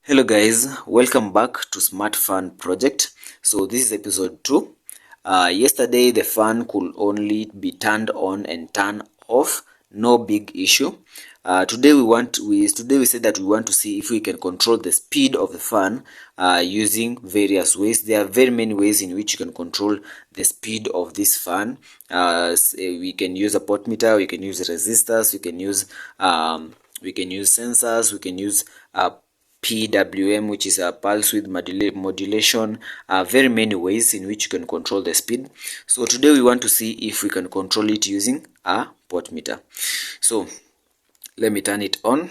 Hello guys, welcome back to Smart Fan Project. So this is episode 2. Yesterday the fan could only be turned on and turned off, no big issue. Today we said that we want to see if we can control the speed of the fan using various ways. There are very many ways in which you can control the speed of this fan. We can use a potmeter, we can use resistors, we can use sensors, we can use PWM, which is a pulse width modulation. Very many ways in which you can control the speed. So today we want to see if we can control it using a potmeter. So let me turn it on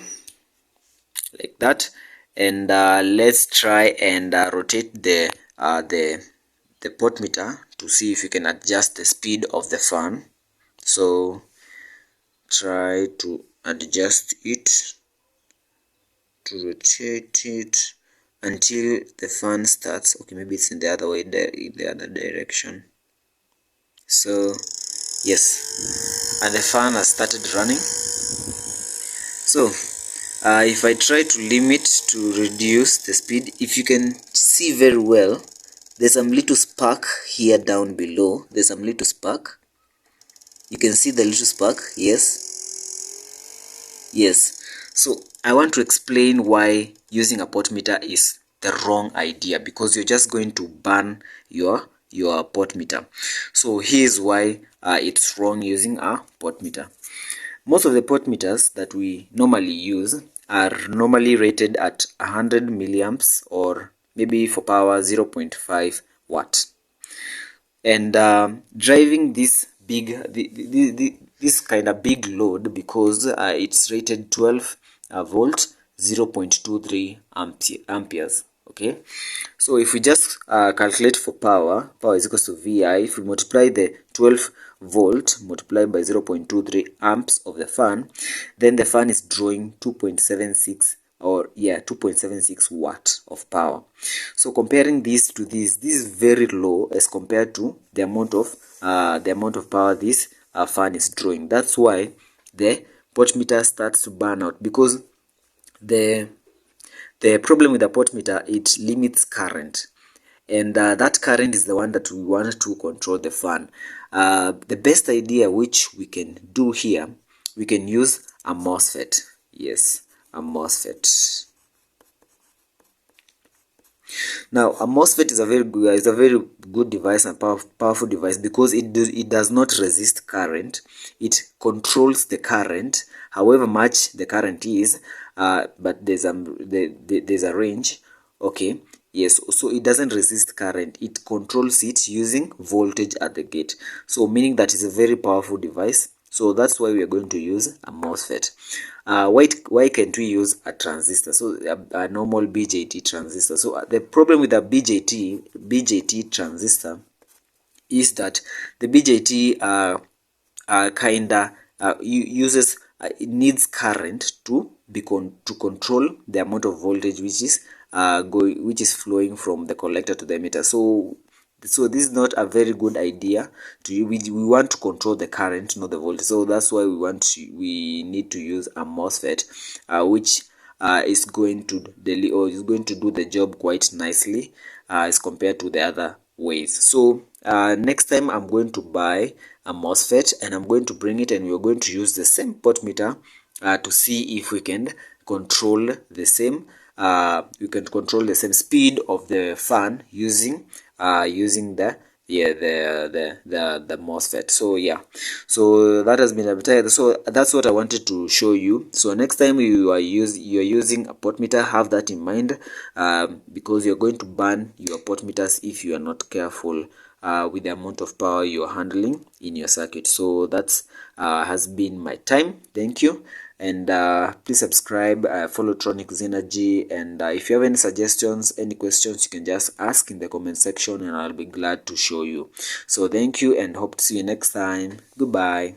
like that, and let's try and rotate the potmeter to see if we can adjust the speed of the fan. So try to adjust it, to rotate it until the fan starts. Okay, maybe it's in the other way, in the other direction. So yes, and the fan has started running. So if I try to limit to reduce the speed, if you can see very well, there's some little spark here down below. There's some little spark. You can see the little spark. Yes. So I want to explain why using a potmeter is the wrong idea, because you're just going to burn your potmeter. So here's why it's wrong using a potmeter. Most of the potmeters that we normally use are normally rated at 100 milliamps, or maybe for power 0.5 watt. And driving this this kind of big load, because it's rated 12 volt, 0.23 amperes. Okay, so if we just calculate for power is equals to VI. If we multiply the 12 volt multiplied by 0.23 amps of the fan, then the fan is drawing 2.76 2.76 watt of power. So comparing this to this is very low as compared to the amount of power this fan is drawing. That's why the potmeter starts to burn out, because the problem with the potmeter, it limits current, and that current is the one that we want to control the fan. The best idea which we can do here, we can use a MOSFET. Yes, a MOSFET. Now a MOSFET is a very good device and powerful device, because it does not resist current. It controls the current, however much the current is, but there's a range. Okay, yes, so it doesn't resist current, it controls it using voltage at the gate. So meaning that it's a very powerful device. So that's why we are going to use a MOSFET. Why can't we use a transistor? So a normal BJT transistor. So the problem with a BJT transistor is that the BJT uses it needs current to control the amount of voltage which is flowing from the collector to the emitter. So this is not a very good idea. We want to control the current, not the voltage. So that's why we need to use a MOSFET, which is going to do the job quite nicely as compared to the other ways. So next time I'm going to buy a MOSFET, and I'm going to bring it, and we're going to use the same potmeter to see if we can control the same speed of the fan using the MOSFET. So yeah, so that has been advertised. So that's what I wanted to show you. So next time you're using a potmeter, have that in mind, because you're going to burn your potmeters if you are not careful with the amount of power you're handling in your circuit. So that's has been my time. Thank you, and please subscribe, follow Tronics Energy, and if you have any suggestions, any questions, you can just ask in the comment section, and I'll be glad to show you. So thank you, and hope to see you next time. Goodbye.